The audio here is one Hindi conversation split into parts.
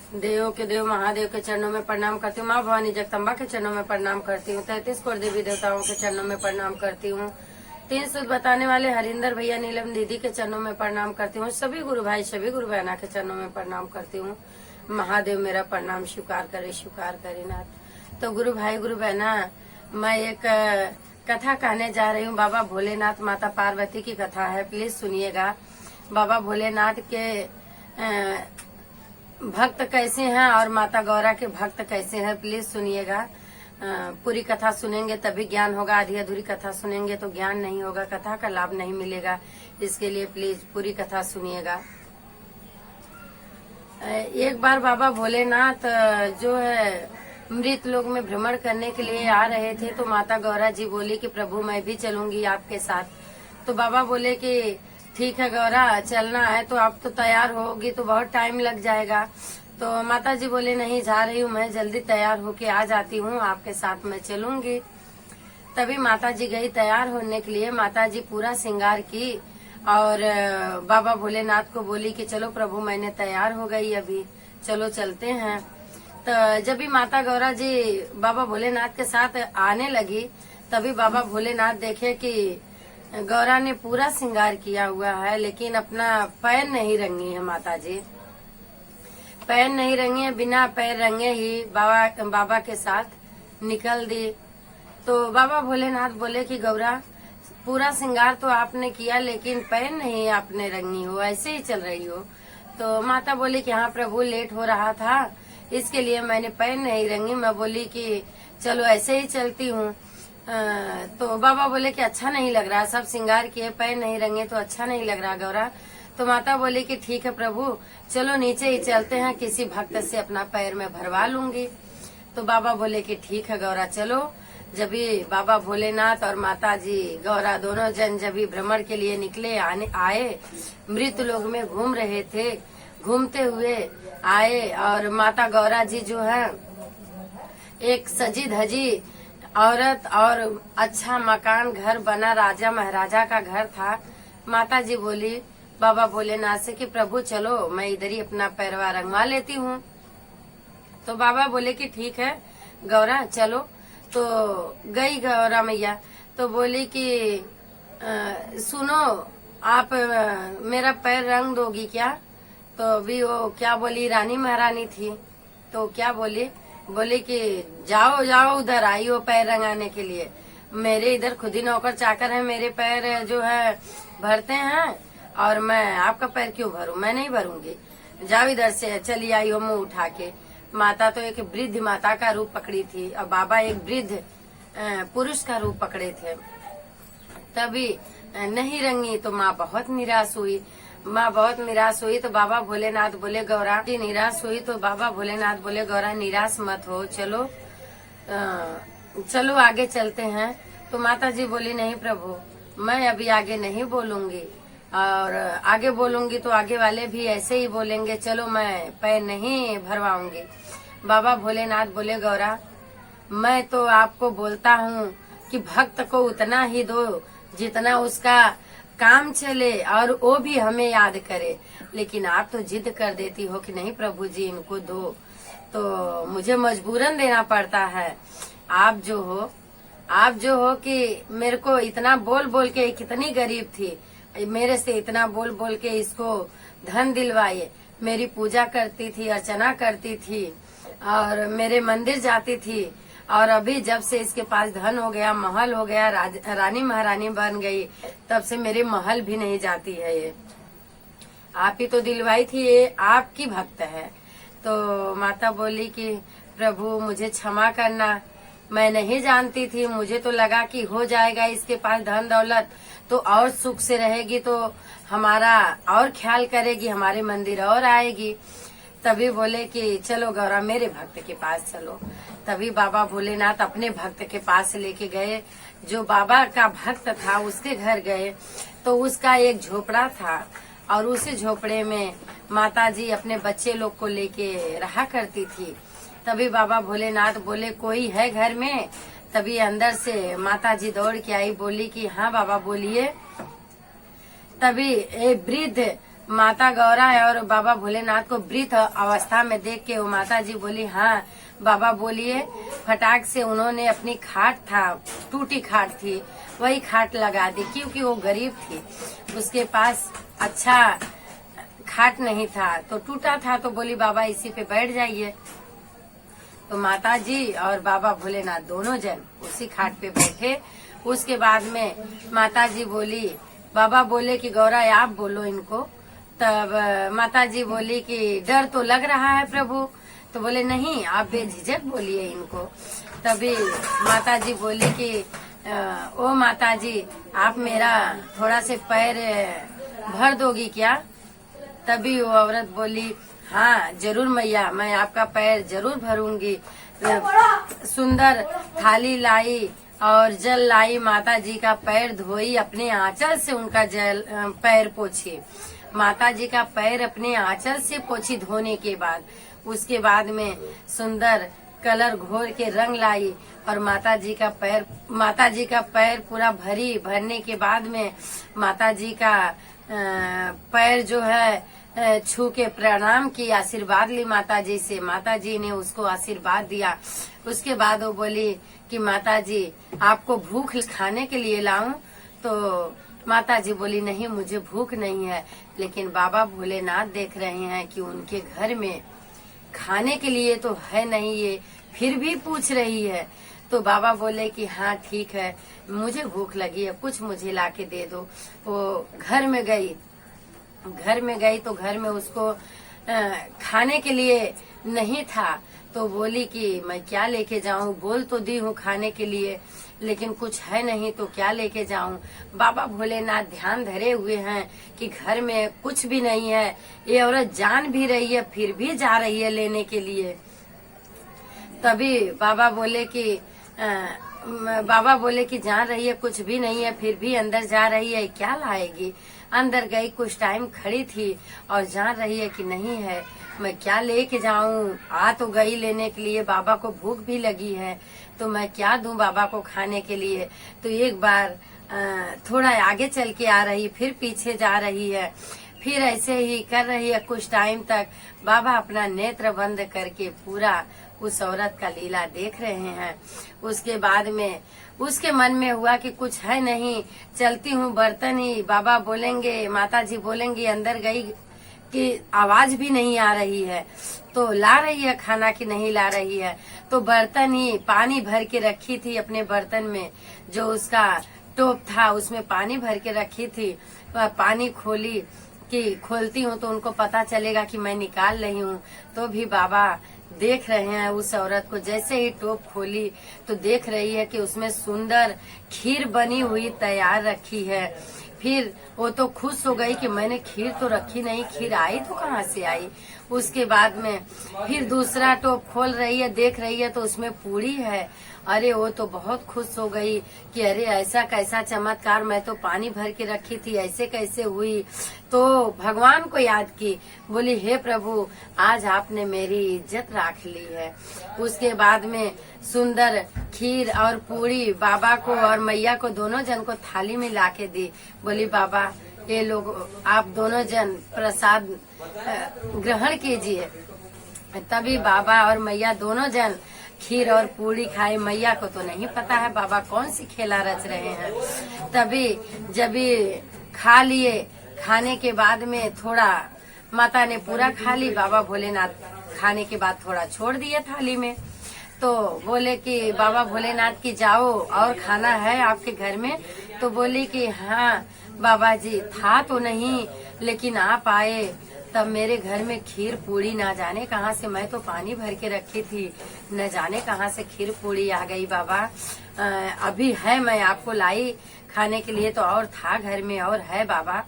देवों के देव महादेव के चरणों में प्रणाम करती हूँ। माँ भवानी जगदम्बा के चरणों में प्रणाम करती हूँ। 33 करोड़ देवी देवताओं के चरणों में प्रणाम करती हूँ। 3 सूत्र बताने वाले हरिंदर भैया नीलम दीदी के चरणों में प्रणाम करती हूँ। सभी गुरु भाई सभी गुरु बहना के चरणों में प्रणाम करती हूँ। महादेव मेरा प्रणाम स्वीकार करे नाथ। तो गुरु भाई गुरु बहना, मैं एक कथा कहने जा रही हूँ। बाबा भोलेनाथ माता पार्वती की कथा है, प्लीज सुनिएगा। बाबा भोलेनाथ के भक्त कैसे हैं और माता गौरा के भक्त कैसे हैं, प्लीज सुनिएगा। पूरी कथा सुनेंगे तभी ज्ञान होगा, आधी अधूरी कथा सुनेंगे तो ज्ञान नहीं होगा, कथा का लाभ नहीं मिलेगा। इसके लिए प्लीज पूरी कथा सुनिएगा। एक बार बाबा भोलेनाथ जो है मृत लोक में भ्रमण करने के लिए आ रहे थे, तो माता गौरा जी बोली कि प्रभु मैं भी चलूंगी आपके साथ। तो बाबा बोले कि ठीक है गौरा, चलना है तो आप तो तैयार होगी तो बहुत टाइम लग जाएगा। तो माता जी बोले नहीं, जा रही हूँ मैं, जल्दी तैयार होके आ जाती हूँ, आपके साथ मैं चलूंगी। तभी माता जी गई तैयार होने के लिए। माता जी पूरा श्रृंगार की और बाबा भोलेनाथ को बोली कि चलो प्रभु मैंने तैयार हो गई, अभी चलो चलते हैं। तो जब भी माता गौरा जी बाबा भोलेनाथ के साथ आने लगी, तभी बाबा भोलेनाथ देखे कि गौरा ने पूरा श्रृंगार किया हुआ है, लेकिन अपना पैर नहीं रंगी है। माता जी पैर नहीं रंगी है, बिना पैर रंगे ही बाबा के साथ निकल दी। तो बाबा भोलेनाथ बोले कि गौरा, पूरा श्रृंगार तो आपने किया लेकिन पैर नहीं आपने रंगी हो, ऐसे ही चल रही हो। तो माता बोली कि हाँ प्रभु, लेट हो रहा था इसके लिए मैंने पैर नहीं रंगी। मैं बोली कि चलो ऐसे ही चलती हूँ। तो बाबा बोले कि अच्छा नहीं लग रहा, सब श्रृंगार किए पैर नहीं रंगे तो अच्छा नहीं लग रहा गौरा। तो माता बोली कि ठीक है प्रभु, चलो नीचे ही चलते हैं, किसी भक्त से अपना पैर में भरवा लूंगी। तो बाबा बोले कि ठीक है गौरा चलो। जब भी बाबा भोलेनाथ और माता जी गौरा दोनों जन जब भी भ्रमण के लिए निकले आए, मृत लोक में घूम रहे थे, घूमते हुए आए और माता गौरा जी जो है एक सजी धजी औरत और अच्छा मकान घर बना, राजा महाराजा का घर था। माता जी बोली बाबा भोलेनाथ से कि प्रभु चलो, मैं इधर ही अपना पैरवा रंगवा लेती हूँ। तो बाबा बोले कि ठीक है गौरा चलो। तो गई गौरा मैया, तो बोली कि सुनो आप मेरा पैर रंग दोगी क्या? तो अभी वो क्या बोली, रानी महारानी थी, तो क्या बोली, बोली कि जाओ जाओ उधर आई हो पैर रंगाने के लिए। मेरे इधर खुद ही नौकर चाकर है, मेरे पैर जो है भरते हैं और मैं आपका पैर क्यों भरूं, मैं नहीं भरूंगी, जाओ इधर से। चली आई हो मुंह उठा के। माता तो एक वृद्ध माता का रूप पकड़ी थी और बाबा एक वृद्ध पुरुष का रूप पकड़े थे। तभी नहीं रंगी तो माँ बहुत निराश हुई। माँ बहुत निराश हुई तो बाबा भोलेनाथ बोले गौरा जी, निराश हुई तो बाबा भोलेनाथ बोले गौरा निराश मत हो, चलो चलो आगे चलते हैं। तो माता जी बोली नहीं प्रभु, मैं अभी आगे नहीं बोलूंगी, और आगे बोलूंगी तो आगे वाले भी ऐसे ही बोलेंगे, चलो मैं पैर नहीं भरवाऊंगी। बाबा भोलेनाथ बोले गौरा, मैं तो आपको बोलता हूँ कि भक्त को उतना ही दो जितना उसका काम चले और वो भी हमें याद करे, लेकिन आप तो जिद कर देती हो कि नहीं प्रभु जी इनको दो, तो मुझे मजबूरन देना पड़ता है। आप जो हो कि मेरे को इतना बोल बोल के, कितनी गरीब थी, मेरे से इतना बोल बोल के इसको धन दिलवाए, मेरी पूजा करती थी, अर्चना करती थी और मेरे मंदिर जाती थी, और अभी जब से इसके पास धन हो गया, महल हो गया, रानी महारानी बन गई, तब से मेरे महल भी नहीं जाती है। ये आप ही तो दिलवाई थी, ये आपकी भक्त है। तो माता बोली कि प्रभु मुझे क्षमा करना, मैं नहीं जानती थी, मुझे तो लगा कि हो जाएगा इसके पास धन दौलत तो और सुख से रहेगी, तो हमारा और ख्याल करेगी, हमारे मंदिर और आएगी। तभी बोले कि चलो गौरा मेरे भक्त के पास चलो। तभी बाबा भोलेनाथ अपने भक्त के पास लेके गए। जो बाबा का भक्त था उसके घर गए तो उसका एक झोपड़ा था और उसी झोपड़े में माता जी अपने बच्चे लोग को लेके रहा करती थी। तभी बाबा भोलेनाथ बोले कोई है घर में? तभी अंदर से माता जी दौड़ के आई, बोली कि हाँ बाबा बोलिए। तभी एक वृद्ध माता गौरा और बाबा भोलेनाथ को मृत अवस्था में देख के वो माता जी बोली, हाँ बाबा बोलिए। फटाक से उन्होंने अपनी खाट था, टूटी खाट थी, वही खाट लगा दी, क्योंकि वो गरीब थी, उसके पास अच्छा खाट नहीं था, तो टूटा था, तो बोली बाबा इसी पे बैठ जाइए। तो माता जी और बाबा भोलेनाथ दोनों जन उसी खाट पे बैठे। उसके बाद में माता जी बोली, बाबा बोले कि गौरा आप बोलो इनको। तब माता जी बोली कि डर तो लग रहा है प्रभु। तो बोले नहीं, आप बेझिझक बोलिए इनको। तभी माता जी बोली कि ओ माता जी, आप मेरा थोड़ा से पैर भर दोगी क्या? तभी वो औरत बोली, हाँ जरूर मैया, मैं आपका पैर जरूर भरूंगी। सुंदर थाली लाई और जल लाई, माता जी का पैर धोई, अपने आंचल से उनका जल पैर पोछी। माता जी का पैर अपने आंचल से पोछी धोने के बाद, उसके बाद में सुंदर कलर घोर के रंग लाई और माता जी का पैर पूरा भरने के बाद में माता जी का पैर जो है छू के प्रणाम की, आशीर्वाद ली माता जी से। माता जी ने उसको आशीर्वाद दिया। उसके बाद वो बोली कि माता जी आपको भूख खाने के लिए लाऊं? तो माता जी बोली नहीं, मुझे भूख नहीं है, लेकिन बाबा भोलेनाथ देख रहे हैं कि उनके घर में खाने के लिए तो है नहीं, ये फिर भी पूछ रही है। तो बाबा बोले कि हाँ ठीक है, मुझे भूख लगी है, कुछ मुझे लाके दे दो। वो घर में गई तो घर में उसको खाने के लिए नहीं था। तो बोली कि मैं क्या लेके जाऊं, बोल तो दी हूँ खाने के लिए, लेकिन कुछ है नहीं तो क्या लेके जाऊं। बाबा भोलेनाथ ध्यान धरे हुए हैं कि घर में कुछ भी नहीं है। ये औरत जान भी रही है, फिर भी जा रही है लेने के लिए। तभी बाबा बोले कि जान रही है, कुछ भी नहीं है, फिर भी अंदर जा रही है, क्या लाएगी? अंदर गई, कुछ टाइम खड़ी थी और जान रही है कि नहीं है, मैं क्या लेके जाऊं? आ तो गई लेने के लिए, बाबा को भूख भी लगी है, तो मैं क्या दूं बाबा को खाने के लिए? तो एक बार थोड़ा आगे चल के आ रही, फिर पीछे जा रही है, फिर ऐसे ही कर रही है। कुछ टाइम तक बाबा अपना नेत्र बंद करके पूरा उस औरत का लीला देख रहे हैं। उसके बाद में उसके मन में हुआ कि कुछ है नहीं, चलती हूँ बर्तन ही, बाबा बोलेंगे, माता जी बोलेंगी। अंदर गई कि आवाज भी नहीं आ रही है, तो ला रही है खाना कि नहीं ला रही है। तो बर्तन ही पानी भर के रखी थी, अपने बर्तन में जो उसका टोप था उसमें पानी भर के रखी थी। पानी खोलती हूँ तो उनको पता चलेगा कि मैं निकाल रही हूँ। तो भी बाबा देख रहे हैं उस औरत को। जैसे ही टोप खोली तो देख रही है कि उसमें सुंदर खीर बनी हुई तैयार रखी है। फिर वो तो खुश हो गई कि मैंने खीर तो रखी नहीं, खीर आई तो कहाँ से आई। उसके बाद में फिर दूसरा टोप खोल रही है, देख रही है तो उसमें पूरी है। अरे वो तो बहुत खुश हो गई कि अरे ऐसा कैसा चमत्कार, मैं तो पानी भर के रखी थी, ऐसे कैसे हुई। तो भगवान को याद की, बोली हे प्रभु, आज आपने मेरी इज्जत राख ली है। उसके बाद में सुंदर खीर और पूरी बाबा को और मैया को, दोनों जन को थाली में लाके दी। बोली बाबा ये लोग आप दोनों जन प्रसाद ग्रहण कीजिए। तभी बाबा और मैया दोनों जन खीर और पूरी खाए। मैया को तो नहीं पता है बाबा कौन सी खेला रच रहे हैं। तभी जब खा लिए, खाने के बाद में थोड़ा माता ने पूरा खा ली, बाबा भोलेनाथ खाने के बाद थोड़ा छोड़ दिया थाली में। तो बोले कि बाबा भोलेनाथ की जाओ और खाना है आपके घर में? तो बोली कि हाँ बाबा जी, था तो नहीं, लेकिन आप आए तब मेरे घर में खीर पूरी ना जाने कहाँ से, मैं तो पानी भर के रखी थी, न जाने कहाँ से खीर पूरी आ गई बाबा। अभी है, मैं आपको लाई खाने के लिए, तो और था घर में और है बाबा।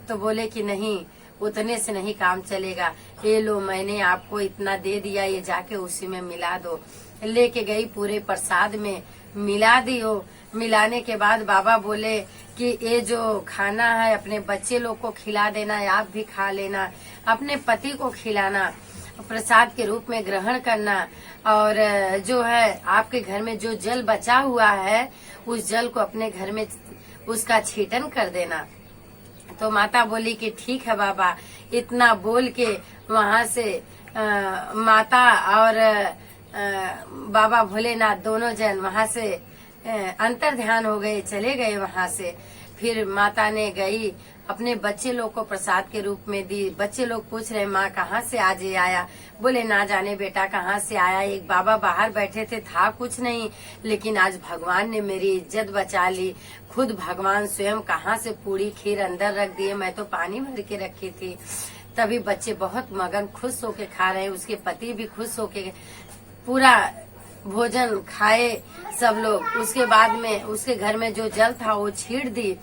तो बोले कि नहीं, उतने से नहीं काम चलेगा, ये लो मैंने आपको इतना दे दिया, ये जाके उसी में मिला दो। लेके गई, पूरे प्रसाद में मिला दी हो। मिलाने के बाद बाबा बोले कि ये जो खाना है अपने बच्चे लोग को खिला देना, आप भी खा लेना, अपने पति को खिलाना, प्रसाद के रूप में ग्रहण करना, और जो है आपके घर में जो जल बचा हुआ है उस जल को अपने घर में उसका छीटन कर देना। तो माता बोली कि ठीक है बाबा। इतना बोल के वहाँ से माता और बाबा भोलेनाथ दोनों जन वहाँ से अंतर ध्यान हो गए, चले गए वहाँ से। फिर माता ने गई अपने बच्चे लोग को प्रसाद के रूप में दी। बच्चे लोग पूछ रहे माँ कहाँ से आज ये आया? बोले ना जाने बेटा कहाँ से आया। एक बाबा बाहर बैठे थे, था कुछ नहीं, लेकिन आज भगवान ने मेरी इज्जत बचा ली। खुद भगवान स्वयं कहाँ से पूरी खीर अंदर रख दिए, मैं तो पानी भर के रखी थी। तभी बच्चे बहुत मगन खुश होके खा रहे हैं। उसके पति भी खुश होके पूरा भोजन खाए सब लोग। उसके बाद में उसके घर में जो जल था वो छीट दी।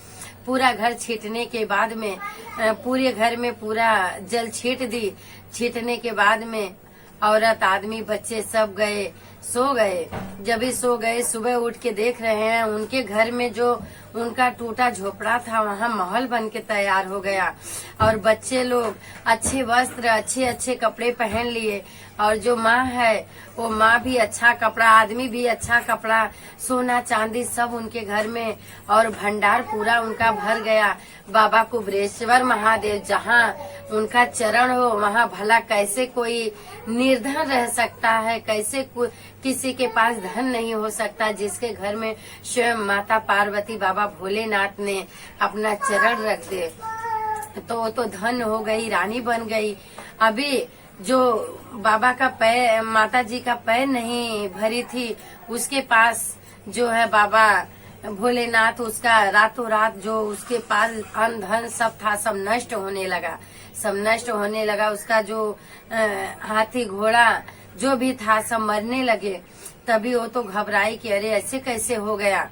पूरा घर छीटने के बाद में पूरे घर में पूरा जल छीट दी। छीटने के बाद में औरत आदमी बच्चे सब गए, सो गए। जब भी सो गए, सुबह उठ के देख रहे हैं उनके घर में जो उनका टूटा झोपड़ा था वहाँ महल बन के तैयार हो गया। और बच्चे लोग अच्छे वस्त्र, अच्छे अच्छे कपड़े पहन लिए। और जो माँ है वो माँ भी अच्छा कपड़ा, आदमी भी अच्छा कपड़ा, सोना चांदी सब उनके घर में, और भंडार पूरा उनका भर गया। बाबा कुबरेश्वर महादेव जहाँ उनका चरण हो वहाँ भला कैसे कोई निर्धन रह सकता है? कैसे किसी के पास धन नहीं हो सकता जिसके घर में स्वयं माता पार्वती बाबा भोलेनाथ ने अपना चरण रख दे? तो वो तो धन हो गई, रानी बन गई। अभी जो बाबा का पैर, माता जी का पैर नहीं भरी थी, उसके पास जो है बाबा भोलेनाथ, उसका रातों रात जो उसके पास अन्न धन सब था सब नष्ट होने लगा, सब नष्ट होने लगा। उसका जो हाथी घोड़ा जो भी था सब मरने लगे। तभी वो तो घबराई कि अरे ऐसे कैसे हो गया।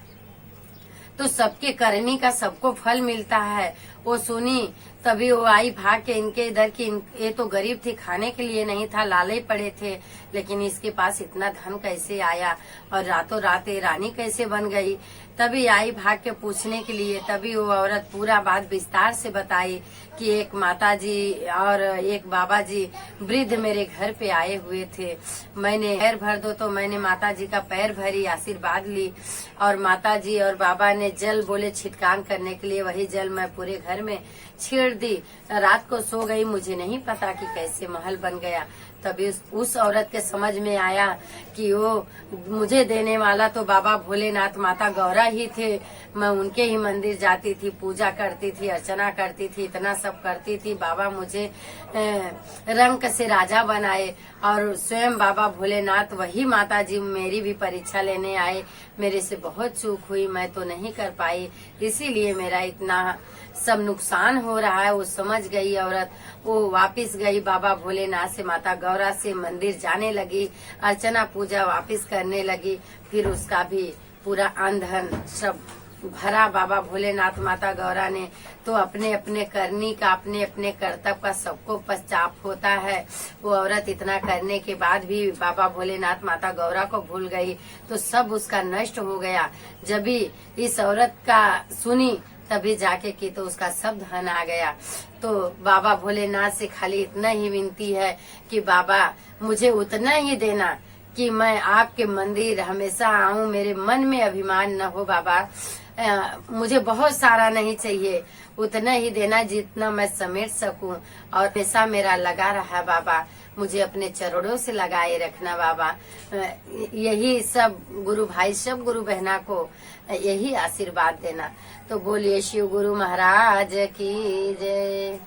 तो सबके करनी का सबको फल मिलता है। वो सुनी तभी वो आई भाग के इनके इधर की। ये तो गरीब थी, खाने के लिए नहीं था, लाले पड़े थे, लेकिन इसके पास इतना धन कैसे आया और रातों रात ये रानी कैसे बन गई? तभी आई भाग के पूछने के लिए। तभी वो औरत पूरा बात विस्तार से बताई कि एक माता जी और एक बाबा जी वृद्ध मेरे घर पे आए हुए थे। मैंने पैर भर दो तो मैंने माता जी का पैर भरी, आशीर्वाद ली। और माता जी और बाबा ने जल बोले छिटकान करने के लिए, वही जल मैं पूरे घर में छेड़ दी। रात को सो गई, मुझे नहीं पता कि कैसे महल बन गया। तभी उस औरत के समझ में आया कि वो मुझे देने वाला तो बाबा भोलेनाथ माता गौरा ही थे। मैं उनके ही मंदिर जाती थी, पूजा करती थी, अर्चना करती थी, इतना सब करती थी। बाबा मुझे रंक से राजा बनाए और स्वयं बाबा भोलेनाथ वही माता जी मेरी भी परीक्षा लेने आए। मेरे से बहुत चूक हुई, मैं तो नहीं कर पाई, इसीलिए मेरा इतना सब नुकसान हो रहा है। वो समझ गई औरत, वो वापस गई बाबा भोलेनाथ से, माता गौरा से मंदिर जाने लगी, अर्चना पूजा वापस करने लगी। फिर उसका भी पूरा अन्न धन सब भरा बाबा भोलेनाथ माता गौरा ने। तो अपने अपने करनी का, अपने अपने कर्तव्य का सबको पश्चाताप होता है। वो औरत इतना करने के बाद भी बाबा भोलेनाथ माता गौरा को भूल गई तो सब उसका नष्ट हो गया। जब भी इस औरत का सुनी तभी जाके की तो उसका सब धन आ गया। तो बाबा भोलेनाथ से खाली इतना ही विनती है कि बाबा मुझे उतना ही देना कि मैं आपके मंदिर हमेशा आऊं, मेरे मन में अभिमान न हो बाबा। मुझे बहुत सारा नहीं चाहिए, उतना ही देना जितना मैं समेट सकूं। और पैसा मेरा लगा रहा बाबा, मुझे अपने चरणों से लगाए रखना बाबा। यही सब गुरु भाई, सब गुरु बहना को यही आशीर्वाद देना। तो बोलिए शिव गुरु महाराज की जय।